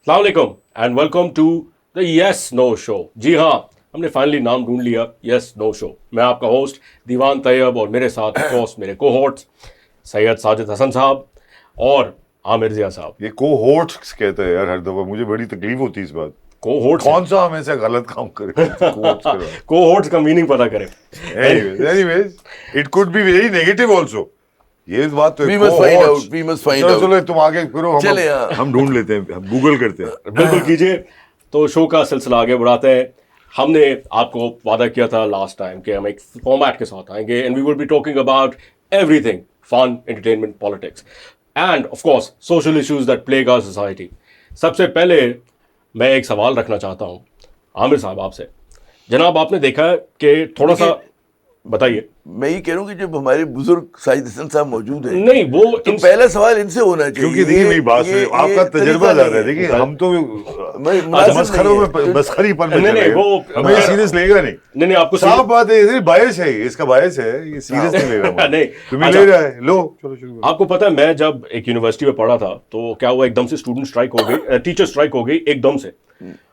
अस्सलाम वालेकुम and welcome to the yes no show. जी हाँ, हमने फाइनली नाम ढूंढ लिया, यस नो शो। मैं आपका होस्ट दीवान तैयब और मेरे साथ ऑफ कोर्स मेरे को होस्ट सैयद साजिद हसन साहब और आमिर जिया साहब। ये कोहोर्ट्स कहते हैं यार, हर दफा मुझे बड़ी तकलीफ होती है इस बात। को होस्ट कौन सा हमें से गलत काम करे कोहोर्ट्स कर रहा को होस्ट का मीनिंग पता करें। है। Anyways it could be very negative also. ये बात तो We must find out, we must find चलो out. चलो तुम आगे करो, चले हाँ। हम ढूंढ लेते हैं, हम गूगल करते हैं। बिल्कुल कीजिए। तो शो का सिलसिला आगे बढ़ाते हैं। हमने आपको वादा किया था लास्ट टाइम कि हम एक फॉर्मेट के साथ आएंगे and we will be talking about everything, fun, entertainment, politics and of course social issues that plague our society. सबसे पहले मैं एक सवाल रखना चाहता हूँ आमिर साहब आपसे। जनाब, आपने देखा है कि थोड़ा सा बताइए। मैं ये कह रहा हूँ कि जब हमारे बुजुर्ग साजिद हसन साहब मौजूद हैं, नहीं वो तो पहला सवाल इनसे होना चाहिए। क्योंकि देखिए मेरी बात सुनिए, आपका तजुर्बा ज्यादा है। देखिए हम तो मस्खरों में मस्खरीपन में नहीं, वो हमें सीरियस लेगा नहीं। नहीं आपको साफ बात है, बायस है, इसका बायस है, ये सीरियस नहीं लेगा। नहीं तुम्हें ले रहा है, लो चलो शुरू करो। आपको पता है मैं जब एक यूनिवर्सिटी में पढ़ा था तो क्या हुआ, एकदम से स्टूडेंट स्ट्राइक हो गई, टीचर स्ट्राइक हो गई एकदम से।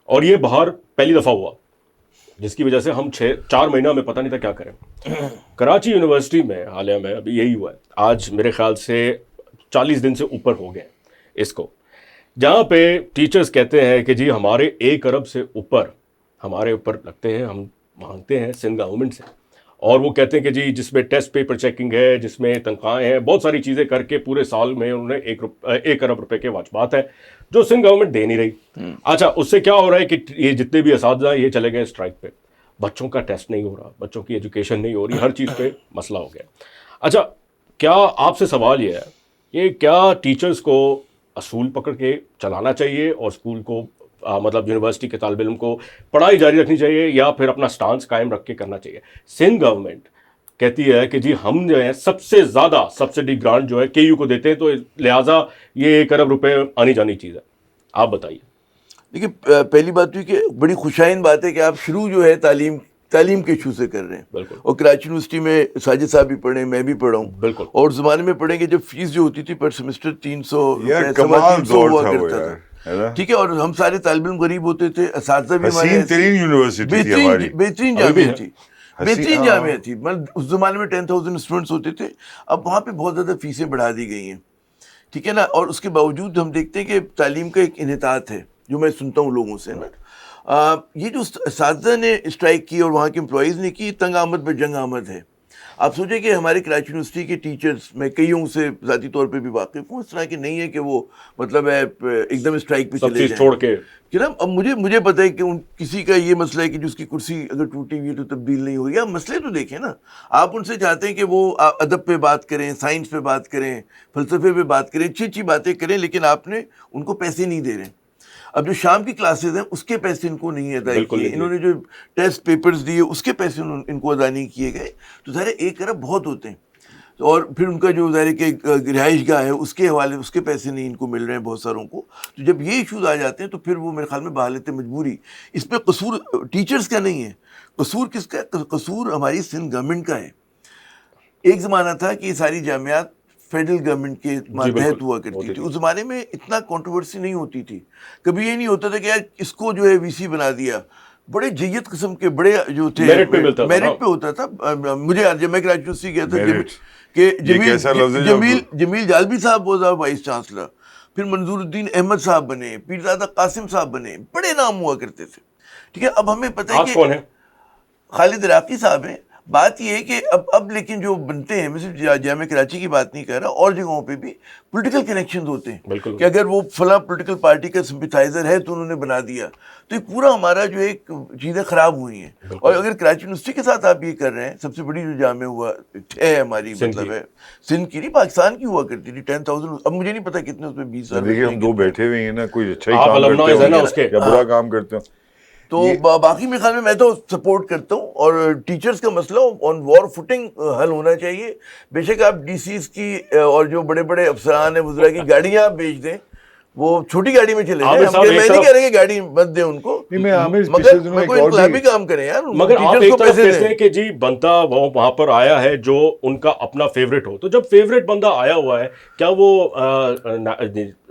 और ये बाहर पहली दफा हुआ, जिसकी वजह से हम 4 महीना में पता नहीं था क्या करें। कराची यूनिवर्सिटी में हालिया में अभी यही हुआ है। आज मेरे ख्याल से 40 दिन से ऊपर हो गए इसको, जहाँ पे टीचर्स कहते हैं कि जी हमारे 1 अरब से ऊपर हमारे ऊपर लगते हैं, हम मांगते हैं सिंध गवर्नमेंट से। और वो कहते हैं कि जी जिसमें टेस्ट पेपर चेकिंग है, जिसमें तनख्वाहें हैं, बहुत सारी चीज़ें करके पूरे साल में उन्होंने 1 अरब रुपए के वाजबात है जो सिंध गवर्नमेंट दे नहीं रही। अच्छा, उससे क्या हो रहा है कि ये जितने भी असातिज़ा ये चले गए स्ट्राइक पे, बच्चों का टेस्ट नहीं हो रहा, बच्चों की एजुकेशन नहीं हो रही, हर चीज़ पे मसला हो गया। अच्छा, क्या आपसे सवाल ये है, ये क्या टीचर्स को असूल पकड़ के चलाना चाहिए और स्कूल को मतलब यूनिवर्सिटी के तालिब इल्म को पढ़ाई जारी रखनी चाहिए, या फिर अपना स्टांस कायम रख के करना चाहिए? सिंध गवर्नमेंट कहती है कि जी हम जो है सबसे ज़्यादा सब्सिडी ग्रांट जो है केयू को देते हैं, तो लिहाजा ये 1 अरब रुपए आनी जानी चीज़ है। आप बताइए। देखिए, पहली बात तो कि बड़ी खुशाइन बात है कि आप शुरू जो है तालीम के इशू से कर रहे हैं। बिल्कुल। और कराची यूनिवर्सिटी में साजिद साहब भी पढ़े, मैं भी पढ़ा हूँ। बिल्कुल। और ज़माने में पढ़ेंगे जब फीस जो होती थी पर सेमेस्टर 300 यार कमाल दौर हुआ था वो करता यार, है ना? ठीक है। और हम सारे तालिब इल्म गरीब होते थे, असातिज़ा भी हमारे हसीन तरीन यूनिवर्सिटी थी हमारी, बेहतरीन अभी भी जामिया है। थी, बेहतरीन जामिया थी। मतलब उस ज़माने में 10,000 स्टूडेंट्स होते थे, अब वहाँ पे बहुत ज़्यादा फीसें बढ़ा दी गई हैं, ठीक है ना। और उसके बावजूद हम देखते हैं कि तालीम का एक इन्हितात है जो मैं सुनता हूँ लोगों से ना। ये जो असातिज़ा ने स्ट्राइक की और वहाँ के एम्प्लॉइज़ ने की, तंग आमद पर जंग आमद है। आप सोचें कि हमारे कराची यूनिवर्सिटी के टीचर्स, मैं कईयों से ज़ाती तौर पे भी वाकिफ़ हूँ, इस तरह की नहीं है कि वो मतलब है एकदम स्ट्राइक पे सब चले चीज़ जाएं छोड़ के। कि ना। अब मुझे पता है कि किसी का ये मसला है कि जिसकी कुर्सी अगर टूटी हुई है तो तब्दील नहीं होगी। आप मसले तो देखें ना। आप उनसे चाहते हैं कि वो अदब पे बात करें, साइंस पे बात करें, फ़लसफ़े पे बात करें, अच्छी अच्छी बातें करें, लेकिन आपने उनको पैसे नहीं दे रहे। अब जो शाम की क्लासेस हैं उसके पैसे इनको नहीं अदा किए, इन्होंने जो टेस्ट पेपर्स दिए उसके पैसे इनको अदा नहीं किए गए, तो ज़ाहिर 1 अरब बहुत होते हैं। और फिर उनका जो ज़ाहिर के रिहाइश गाह है उसके हवाले उसके पैसे नहीं इनको मिल रहे हैं बहुत सारों को। तो जब ये इशूज़ आ जाते हैं तो फिर वो मेरे ख्याल में बहालत मजबूरी। इस पर कसूर टीचर्स का नहीं है, कसूर किसका है? कसूर हमारी सिंध गवर्नमेंट का है। एक ज़माना था कि ये सारी जामियात फेडरल गवर्नमेंट के मातहत हुआ करती थी। उस ज़माने में इतना कंट्रोवर्सी नहीं होती थी, कभी ये नहीं होता था कि यार इसको जो है वीसी बना दिया। बड़े जय्यद किस्म के बड़े जो थे मेरिट पे होता था। मुझे याद, जब मैं कराची यूनिवर्सिटी गया था Merit। कि जमील जालबी साहब वो वाइस चांसलर, फिर मंजूरुद्दीन अहमद साहब बने, पीरज़ादा कासिम साहब बने, बड़े नाम हुआ करते थे, ठीक है। अब हमें पता है कि खालिद इराकी साहब हैं। बात ये है कि अब लेकिन जो बनते हैं, मैं सिर्फ जामिया कराची की बात नहीं कर रहा, और जगहों पे भी पॉलिटिकल कनेक्शंस होते हैं कि अगर वो फला पॉलिटिकल पार्टी का सिंपैथाइजर है तो उन्होंने बना दिया, तो ये पूरा हमारा जो एक चीज़ें ख़राब हुई हैं। और अगर कराची यूनिवर्सिटी के साथ आप ये कर रहे हैं, सबसे बड़ी जो जामिया हुआ है हमारी, मतलब है सिंध की नहीं पाकिस्तान की हुआ करती थी, 10,000, अब मुझे नहीं पता कितने उसमें 20,000। देखिए हम दो बैठे हुए हैं ना, कोई अच्छा ही काम करते हैं या बुरा काम करते हैं, तो बाकी मेरे ख्याल में मैं तो सपोर्ट करता हूँ। और टीचर्स का मसला ऑन वॉर फुटिंग हल होना चाहिए। बेशक आप डीसीज की और जो बड़े बड़े अफसरान हैं वज़रा की गाड़ियाँ आप बेच दें, وہ چھوٹی گاڑی میں چلے عامر جائیں. صاحب میں ایک نہیں طرف- کہہ رہے کہ گاڑی مت دیں ان کو, نہیں میں عامر پچھلے مگر دنوں میں ایک کوئی اور انقلابی بھی کام کریں یار, مگر آپ ٹیچرز ایک کو طرف پیسے کہتے دیں. ہیں کہ جی بندہ وہاں پر آیا ہے جو ان کا اپنا فیوریٹ ہو, تو جب فیوریٹ بندہ آیا ہوا ہے کیا وہ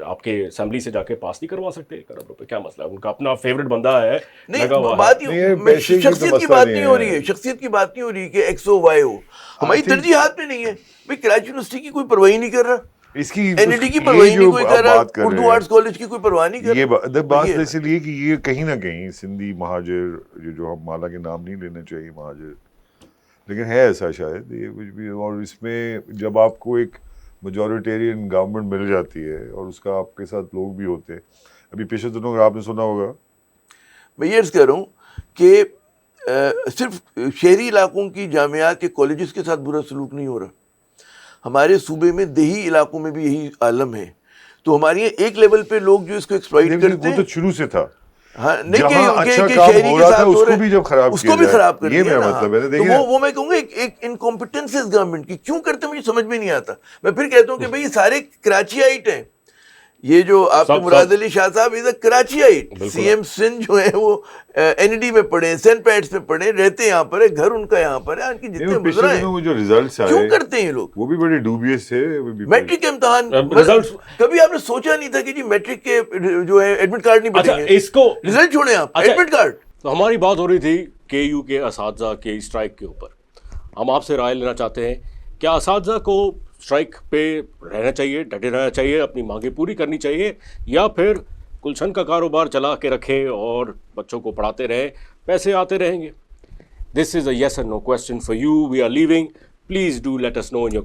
آپ کے اسمبلی سے جا کے پاس نہیں کروا سکتے 1 ارب روپے؟ کیا مسئلہ ہے, ان کا اپنا فیوریٹ بندہ ہے لگا ہوا نہیں ہے. بات نہیں، یہ پیسے کی تو شخصیت کی مسئلہ بات نہیں نہیں ہے. ہو رہی ہے, شخصیت کی بات نہیں ہو رہی کہ ایکس او وائی ہو, ہماری ترجیحات میں نہیں ہے. بھائی کراچی یونیورسٹی کی کوئی پرواہی نہیں کر رہا, اس کی این ای ڈی کی یہ پرواہی جو نہیں کوئی آپ کر رہا, بات کر اردو رہے آرٹس کالج کی کوئی پرواہ نہیں کر ہیں, رہا. یہ بات اس لیے کہ یہ کہیں نہ کہیں سندھی مہاجر جو ہم مالا کے نام نہیں لینے چاہیے مہاجر, لیکن ہے ایسا شاید یہ کچھ بھی. اور اس میں جب آپ کو ایک میجورٹیرین گورنمنٹ مل جاتی ہے اور اس کا آپ کے ساتھ لوگ بھی ہوتے ہیں, ابھی پچھلے دنوں آپ نے سنا ہوگا, میں یہ عرض کر رہا ہوں کہ صرف شہری علاقوں کی جامعات کے کالجز کے ساتھ برا سلوک نہیں ہو رہا, ہمارے صوبے میں دیہی علاقوں میں بھی یہی عالم ہے. تو ہمارے یہاں ایک لیول پہ لوگ جو اس کو ایکسپلائٹ کرتے وہ ہیں, تو شروع سے تھا, ہاں نہیں جہاں اچھا کہ کام شہری ہو کے رہا تھا ساتھ اس ہو کو رہے بھی جب خراب اس کیا کو بھی جائے, خراب کر یہ دیا میرا نا. مطلب ہے. تو دیکھیں وہ میں کہوں گا ایک انکمپیٹنس ہے گورنمنٹ کی, کیوں کرتے مجھے سمجھ میں نہیں آتا. میں پھر کہتا ہوں کہ بھائی یہ سارے کراچی آئٹ ہیں, یہ جو آپ کے مراد علی شاہ صاحب از اے کراچی آئٹ, سی ایم سندھ جو ہے وہ این ڈی میں پڑھے, سینٹ پیٹس میں پڑھے, رہتے یہاں پر ہے, گھر ان کا یہاں پر ہے, ان کی جتنے پچھلے دنوں وہ جو ریزلٹس کیوں آئے کرتے ہیں یہ لوگ. وہ بھی بڑے ڈوبیس تھے. میٹرک کے امتحان رزلٹس کبھی آپ نے سوچا نہیں تھا کہ جی میٹرک کے جو ہے ایڈمٹ کارڈ نہیں اچھا بنیں گے, اس کو رزلٹ چھوڑیں آپ, ایڈمٹ کارڈ. تو ہماری بات ہو رہی تھی کے یو کے اساتذہ کے اسٹرائک کے اوپر. ہم آپ سے رائے لینا چاہتے ہیں, کیا اساتذہ کو اسٹرائک پہ رہنا چاہیے, ڈٹے رہنا چاہیے, اپنی مانگیں پوری کرنی چاہیے, یا پھر گلشن کا کاروبار چلا کے رکھیں اور بچوں کو پڑھاتے رہیں, پیسے آتے رہیں گے؟ This is a yes and no question for you. We are leaving. Please do let us know in your